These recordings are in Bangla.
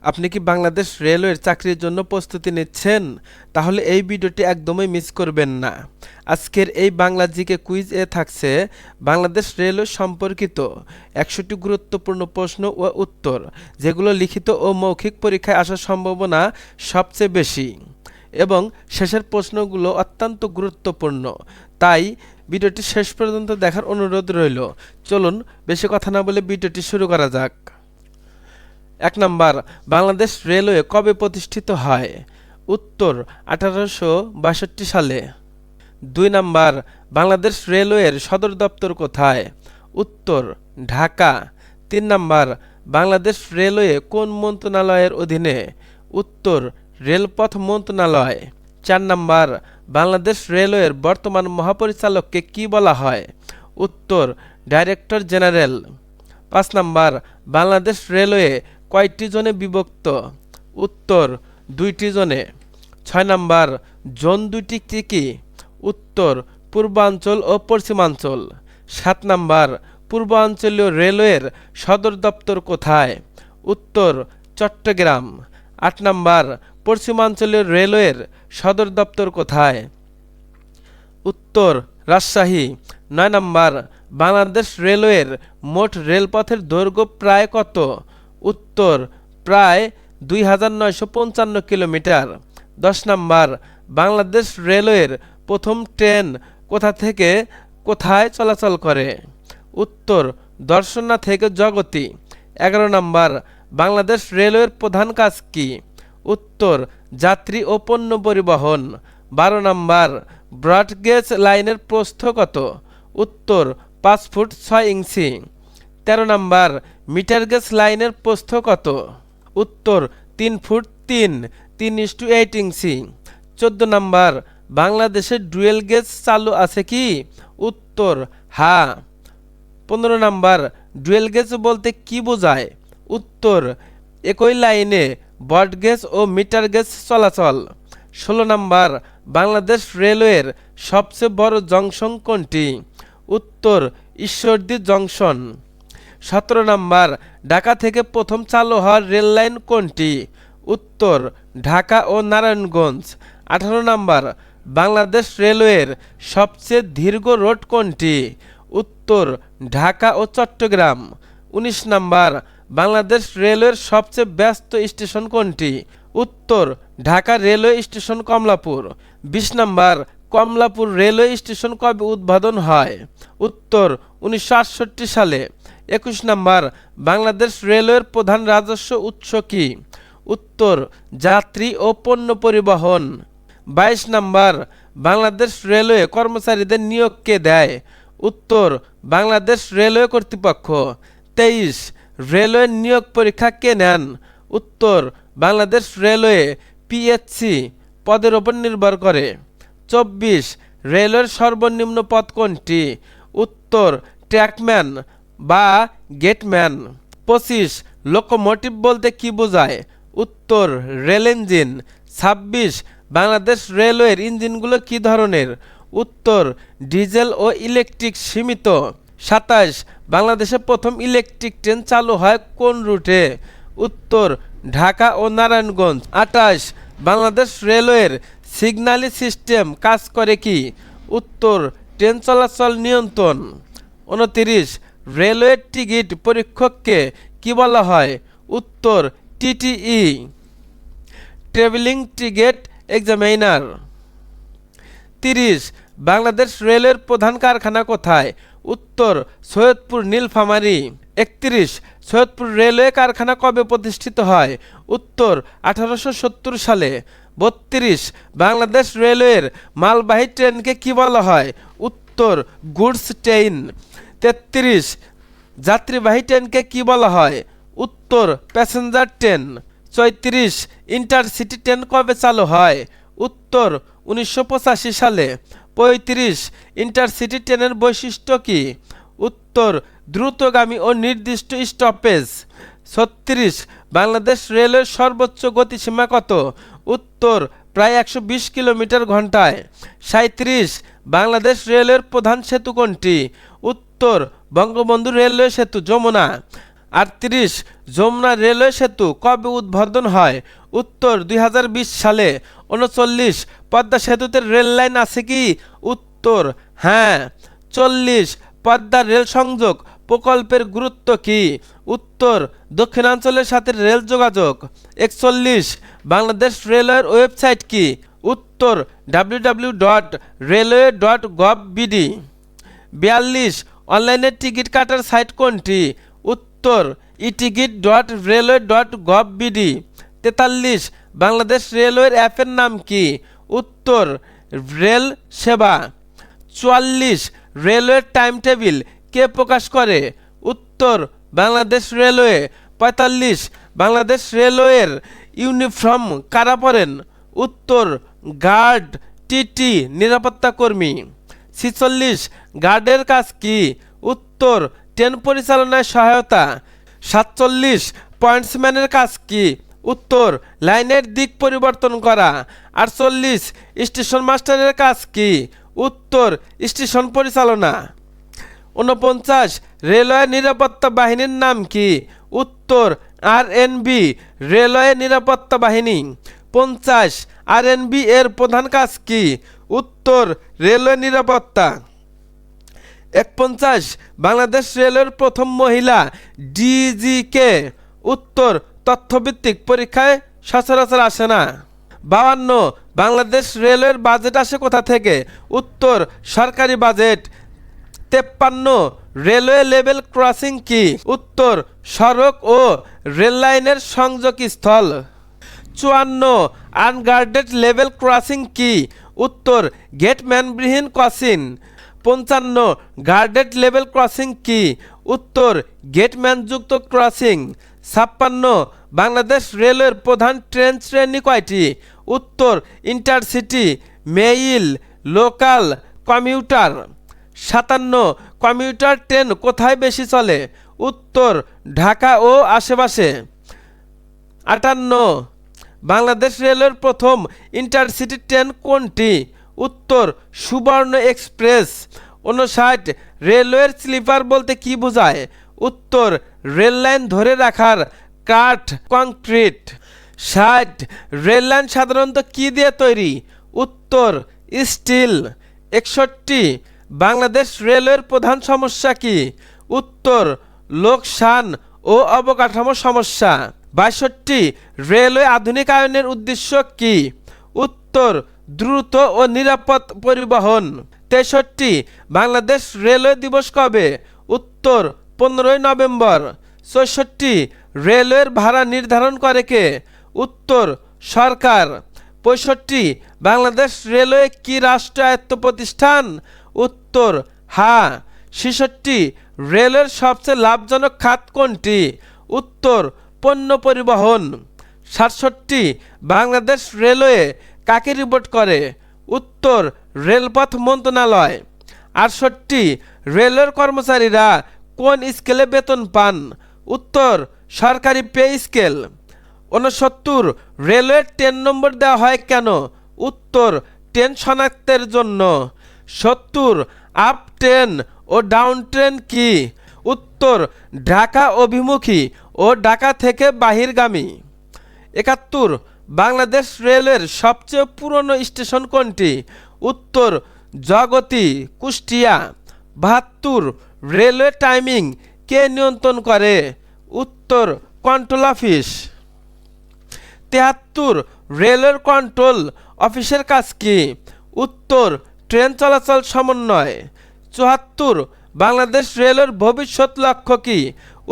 আপনি কি বাংলাদেশ রেলওয়ের চাকরির জন্য প্রস্তুতি নিচ্ছেন? তাহলে এই ভিডিওটি একদমই মিস করবেন না। আজকের এই বাংলা জিকে কুইজ এ থাকছে বাংলাদেশ রেলওয়ে সম্পর্কিত ১০০টি গুরুত্বপূর্ণ প্রশ্ন ও উত্তর, যেগুলো লিখিত ও মৌখিক পরীক্ষায় আসার সম্ভাবনা সবচেয়ে বেশি এবং শেষের প্রশ্নগুলো অত্যন্ত গুরুত্বপূর্ণ। তাই ভিডিওটি শেষ পর্যন্ত দেখার অনুরোধ রইল। চলুন বেশি কথা না বলে ভিডিওটি শুরু করা যাক। ১ নাম্বার, বাংলাদেশ রেলওয়ে কবে প্রতিষ্ঠিত হয়? উত্তর ১৮৬২ সালে। ২ নাম্বার, বাংলাদেশ রেলওয়ের সদর দপ্তর কোথায়? উত্তর ঢাকা। ৩ নাম্বার, বাংলাদেশ রেলওয়ে কোন মন্ত্রণালয়ের অধীনে? উত্তর রেলপথ মন্ত্রণালয়। ৪ নাম্বার, বাংলাদেশ রেলওয়ের বর্তমান মহাপরিচালককে কি বলা হয়? উত্তর director general. ৫ number, Bangladesh railway কয়টি জোনে বিভক্ত? উত্তর ২টি জোনে। ৬ নাম্বার, জোন দুইটি কি কি? উত্তর পূর্বাঞ্চল ও পশ্চিমাঞ্চল। ৭ নাম্বার, পূর্বাঞ্চলীয় রেলওয়ের সদর দপ্তর কোথায়? উত্তর চট্টগ্রাম। ৮ নাম্বার, পশ্চিমাঞ্চলীয় রেলওয়ের সদর দপ্তর কোথায়? উত্তর রাজশাহী। ৯ নাম্বার, বাংলাদেশ রেলওয়ের মোট রেলপথের দৈর্ঘ্য প্রায় কত? উত্তর প্রায় ২৯৫৫ কিলোমিটার। ১০ নাম্বার, বাংলাদেশ রেলওয়ের প্রথম ট্রেন কোথা থেকে কোথায় চলাচল করে? উত্তর দর্শনা থেকে জগতি। ১১ নাম্বার, বাংলাদেশ রেলওয়ের প্রধান কাজ কি? উত্তর যাত্রী ও পণ্য পরিবহন। ১২ নাম্বার, ব্রডগেজ লাইনের প্রস্থ কত? উত্তর ৫ ফুট ৬ ইঞ্চি। ১৩ নাম্বার, মিটার গেজ লাইনের প্রস্থ কত? উত্তর ৩ ফুট ৩.৮ ইঞ্চি। ১৪ নাম্বার, বাংলাদেশে ডুয়েল গেজ চালু আছে কি? উত্তর হ্যাঁ। ১৫ নাম্বার, ডুয়েল গেজ বলতে কি বোঝায়? উত্তর একই লাইনে ব্রডগেজ ও মিটার গেজ চলাচল। ১৬ নাম্বার, বাংলাদেশ রেলওয়ের সবচেয়ে বড় জংশন কোনটি? উত্তর ঈশ্বরদী জংশন। ১৭ নাম্বার, ঢাকা থেকে প্রথম চালু হওয়া রেল লাইন কোনটি? উত্তর ঢাকা ও নারায়ণগঞ্জ। ১৮ নাম্বার, বাংলাদেশ রেলওয়ের সবচেয়ে দীর্ঘ রোড কোনটি? উত্তর ঢাকা ও চট্টগ্রাম। ১৯ নাম্বার, বাংলাদেশ রেলওয়ের সবচেয়ে ব্যস্ত স্টেশন কোনটি? উত্তর Dhaka railway station Kamalapur. ২০ number, Kamalapur railway station কবে উদ্বোধন হয়? উত্তর ১৯৬৮ সালে। ২১ নাম্বার, বাংলাদেশ রেলওয়ের প্রধান রাজস্ব উৎস কি? উত্তর যাত্রী ও পণ্য পরিবহন। ২২ নাম্বার, বাংলাদেশ রেলওয়ে কর্মচারীদের নিয়োগ কে দেয়? উত্তর বাংলাদেশ রেলওয়ে কর্তৃপক্ষ। ২৩, রেলওয়ে নিয়োগ পরীক্ষা কে নেন? উত্তর বাংলাদেশ রেলওয়ে পিএসসি পদের ওপর নির্ভর করে। ২৪, রেলওয়ের সর্বনিম্ন পদ কোনটি? উত্তর ট্র্যাকম্যান বা গেটম্যান। ২৫, লোকোমোটিভ বলতে কি বোঝায়? উত্তর রেল ইঞ্জিন। ২৬, বাংলাদেশ রেলওয়ের ইঞ্জিনগুলো কি ধরনের? উত্তর ডিজেল ও ইলেকট্রিক সীমিত। ২৭, বাংলাদেশে প্রথম ইলেকট্রিক ট্রেন চালু হয় কোন রুটে? উত্তর ঢাকা ও নারায়ণগঞ্জ। ২৮, বাংলাদেশ রেলওয়ের সিগন্যালি সিস্টেম কাজ করে কি? উত্তর ট্রেন চলাচল নিয়ন্ত্রণ। ২৯, রেলওয়ে টিকিট পরীক্ষককে কি বলা হয়? উত্তর টিটিই, ট্রাভেলিং টিকিট এক্সামিনার। ৩০, বাংলাদেশ রেলের প্রধান কারখানা কোথায়? উত্তর সৈয়দপুর নীলফামারী। ৩১, সৈয়দপুর রেলওয়ে কারখানা কবে প্রতিষ্ঠিত হয়? উত্তর ১৮৭০ সালে। ৩২, বাংলাদেশ রেলওয়ের মালবাহী ট্রেনকে কি বলা হয়? উত্তর গুডস ট্রেন। ৩৩, যাত্রীবাহী ট্রেনকে কি বলা হয়? উত্তর প্যাসেঞ্জার ট্রেন। ৩৪, ইন্টারসিটি ট্রেন কবে চালু হয়? উত্তর ১৯৮৫ সালে। ৩৫, ইন্টারসিটি ট্রেনের বৈশিষ্ট্য কি? উত্তর দ্রুতগামী ও নির্দিষ্ট স্টপেজ। ৩৬, বাংলাদেশ রেলওয়ের সর্বোচ্চ গতিসীমা কত? উত্তর প্রায় ১২০ কিলোমিটার ঘন্টায়। ৩৭, বাংলাদেশ রেলওয়ের প্রধান সেতু কোনটি? উত্তর বঙ্গবন্ধু রেলওয়ে সেতু যমুনা। 38 যমুনা রেলওয়ে সেতু কবে উদ্বোধন হয়? উত্তর 2020 সালে। 39 পদ্মা সেতুতে রেল লাইন আছে কি? উত্তর হ্যাঁ। 40 পদ্মা রেল সংযোগ প্রকল্পের গুরুত্ব কি? উত্তর দক্ষিণাঞ্চলের সাথে রেল যোগাযোগ। 41 বাংলাদেশ রেলওয়ের ওয়েবসাইট কি? উত্তর www.railway.gov.bd। 42 অনলাইনে টিকিট কাটার সাইট কোনটি? উত্তর eticket.railway.gov.bd। 43 বাংলাদেশ রেলওয়ের অ্যাপের নাম কি? উত্তর রেল সেবা। 44 রেলওয়ের টাইম টেবিল কে প্রকাশ করে? উত্তর বাংলাদেশ রেলওয়ে। 45 বাংলাদেশ রেলওয়ের ইউনিফর্ম কারা পরেন? উত্তর গার্ড, টিটি, নিরাপত্তা কর্মী। 46 গার্ডের কাজ কি? উত্তর ট্রেন পরিচালনায় সহায়তা। 47 পয়েন্টসম্যানের কাজ কি? উত্তর লাইনের দিক পরিবর্তন করা। 48 স্টেশন মাস্টারের কাজ কি? উত্তর স্টেশন পরিচালনা। 49 রেলওয়ে নিরাপত্তা বাহিনীর নাম কি? উত্তর আরএনবি, রেলওয়ে নিরাপত্তা বাহিনী। 50 আরএনবি এর প্রধান কাজ কি? উত্তর রেলওয়ে নিরাপত্তা। 49 বাংলাদেশ রেলওয়ের প্রথম মহিলা ডিজি কে? উত্তর তথ্যভিত্তিক পরীক্ষায় সচরাচর আসে না। 52 বাংলাদেশ রেলওয়ের বাজেট আসে কোথা থেকে? উত্তর সরকারি বাজেট। 53 রেলওয়ে লেভেল ক্রসিং কি? উত্তর সড়ক ও রেল লাইনের সংযোগ স্থল। 54 আনগার্ডেড লেভেল ক্রসিং কি? উত্তর গেটম্যানবিহীন ক্রসিং। 55 গার্ডেড লেভেল ক্রসিং কি? উত্তর গেটম্যানযুক্ত ক্রসিং। 56 বাংলাদেশ রেলওয়ের প্রধান ট্রেন শ্রেণী কয়টি? উত্তর intercity, mail, local, commuter. 57 commuter train কোথায় বেশি চলে? উত্তর ঢাকা ও আশেপাশে। 58 বাংলাদেশ রেলওয়ের প্রথম ইন্টারসিটি ট্রেন কোনটি? উত্তর সুবর্ণ এক্সপ্রেস। 59 রেলওয়ের স্লিপার বলতে কি বোঝায়? উত্তর রেল লাইন ধরে রাখার কাঠ, কংক্রিট। 60 রেল লাইন সাধারণত কি দিয়ে তৈরি? উত্তর স্টিল। 61 বাংলাদেশ রেলওয়ের প্রধান সমস্যা কি? উত্তর লোকসান ও অবকাঠামো সমস্যা। 62 রেলওয়ে আধুনিকায়নের উদ্দেশ্য কি? উত্তর দ্রুত ও নিরাপদ পরিবহন। 63 বাংলাদেশ রেলওয়ে দিবস কবে? উত্তর 15 নভেম্বর। 64 রেলওয়ের ভাড়া নির্ধারণ করে কে? উত্তর সরকার। 65 বাংলাদেশ রেলওয়ে কি রাষ্ট্রায়ত্ত প্রতিষ্ঠান? উত্তর হ্যাঁ। 66 রেলের সবচেয়ে লাভজনক খাত কোনটি? উত্তর পণ্য পরিবহন। 67 বাংলাদেশ রেলওয়ে কাকে রিপোর্ট করে? উত্তর রেলপথ মন্ত্রণালয়। 68 রেলওয়ের কর্মচারীরা কোন স্কেলে বেতন পান? উত্তর সরকারি পে স্কেল। 69 রেলওয়ের ট্রেন নম্বর দেওয়া হয় কেন? উত্তর ট্রেন শনাক্তের জন্য। 70 আপ ট্রেন ও ডাউন ট্রেন কি? উত্তর ঢাকা অভিমুখী ও ঢাকা থেকে বাহিরগামী। 71 বাংলাদেশ রেলওয়ের সবচেয়ে পুরনো স্টেশন কোনটি? উত্তর জগতী, কুষ্টিয়া। 72 রেলওয়ে টাইমিং কে নিয়ন্ত্রণ করে? উত্তর কন্ট্রোল অফিস। 73 রেলওয়ের কন্ট্রোল অফিসের কাজ কি? উত্তর ট্রেন চলাচল সমন্বয়। 74 বাংলাদেশ রেলের ভবিষ্যৎ লক্ষ্য কি?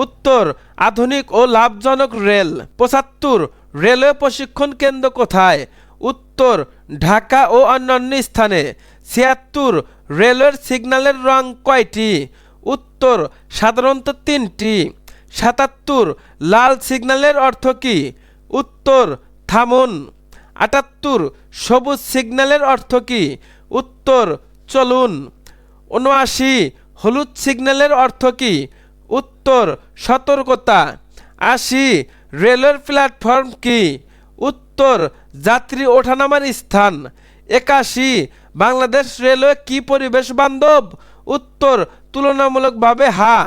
উত্তর আধুনিক ও লাভজনক রেল। 75 রেলওয়ে প্রশিক্ষণ কেন্দ্র কোথায়? উত্তর ঢাকা ও অন্যান্য স্থানে। 76 রেলওয়ের সিগন্যালের রং কয়টি? উত্তর সাধারণত 3টি। 77 লাল সিগন্যালের অর্থ কি? উত্তর থামুন। 78 সবুজ সিগন্যালের অর্থ কি? উত্তর চলুন। 79 হলুদ সিগন্যালের অর্থ কি? উত্তর সতর্কতা। 80 রেলওয়ের প্ল্যাটফর্ম কি? উত্তর যাত্রী ওঠানামার স্থান। 81 বাংলাদেশ রেলওয়ে কি পরিবেশ বান্ধব? উত্তর তুলনামূলকভাবে হ্যাঁ।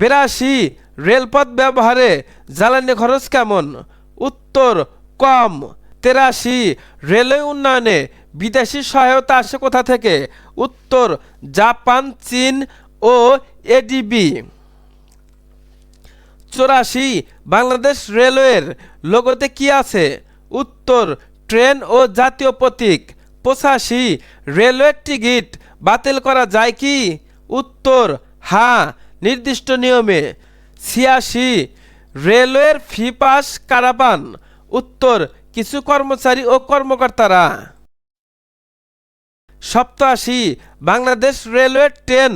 82 রেলপথ ব্যবহারে জ্বালানি খরচ কেমন? উত্তর কম। 83 রেলওয়ে উন্নয়নে বিদেশি সহায়তা আসে কোথা থেকে? উত্তর জাপান, চীন ও এডিবি। 84 বাংলাদেশ রেলওয়ের লোগোতে কি আছে? উত্তর ট্রেন ও জাতীয় প্রতীক। 85 রেলওয়ের টিকিট বাতিল করা যায় কি? উত্তর হ্যাঁ, নির্দিষ্ট নিয়মে। 86 রেলওয়ের ফি পাস কারা পান? উত্তর কিছু কর্মচারী ও কর্মকর্তারা। 87 বাংলাদেশ রেলওয়ে ট্রেন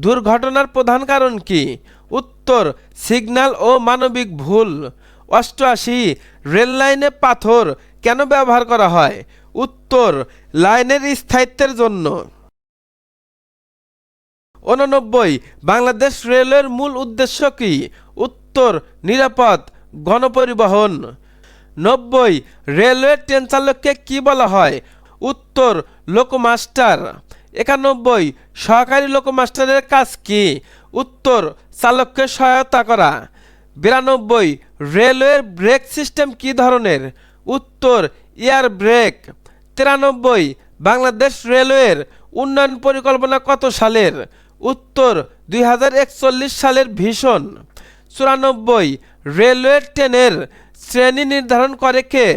দুর্ঘটনার প্রধান কারণ কি? উত্তর সিগন্যাল ও মানবিক ভুল। 88 রেল লাইনে পাথর কেন ব্যবহার করা হয়? উত্তর লাইনের স্থায়িত্বের জন্য। 89 বাংলাদেশ রেলওয়ের মূল উদ্দেশ্য কি? উত্তর নিরাপদ গণপরিবহন। 90 রেলওয়ে ট্রেন চালককে কি বলা হয়? উত্তর লোকোমাস্টার। 91 সহকারী লোকোমাস্টারের কাজ কি? উত্তর চালককে সহায়তা করা। 92 রেলওয়ের ব্রেক সিস্টেম কি ধরনের? উত্তর এয়ার ব্রেক। 93 বাংলাদেশ রেলওয়ের উন্নয়ন পরিকল্পনা কত সালের? উত্তর 2041 সালের ভিশন। 94 রেলওয়ে ট্রেনের শ্রেণী নির্ধারণ করে কে?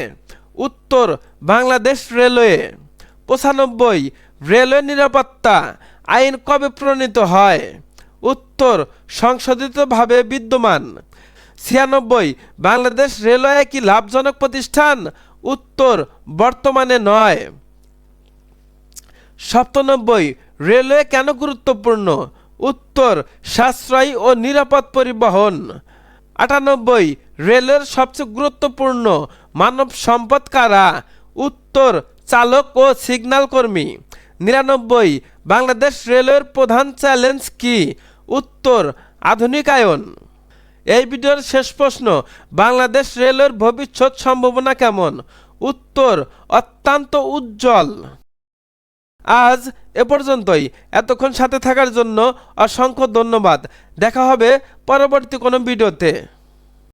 উত্তর বাংলাদেশ রেলওয়ে। 95 রেলওয়ে নিরাপত্তা আইন কবে প্রণীত হয়? উত্তর সংশোধিতভাবে বিদ্যমান। 96 বাংলাদেশ রেলওয়ে কি লাভজনক প্রতিষ্ঠান? উত্তর বর্তমানে নয়। 97 রেলওয়ে কেন গুরুত্বপূর্ণ? উত্তর সাশ্রয়ী ও নিরাপদ পরিবহন। 98 রেলের সবচেয়ে গুরুত্বপূর্ণ মানব সম্পদ কারা? উত্তর চালক ও সিগন্যাল কর্মী। 99 বাংলাদেশ রেলওয়ের প্রধান চ্যালেঞ্জ কি? উত্তর আধুনিকায়ন। এই ভিডিওর শেষ প্রশ্ন, বাংলাদেশ রেলওয়ের ভবিষ্যৎ সম্ভাবনা কেমন? উত্তর অত্যন্ত উজ্জ্বল। আজ এ পর্যন্তই। এতক্ষণ সাথে থাকার জন্য অসংখ্য ধন্যবাদ। দেখা হবে পরবর্তী কোনো ভিডিওতে।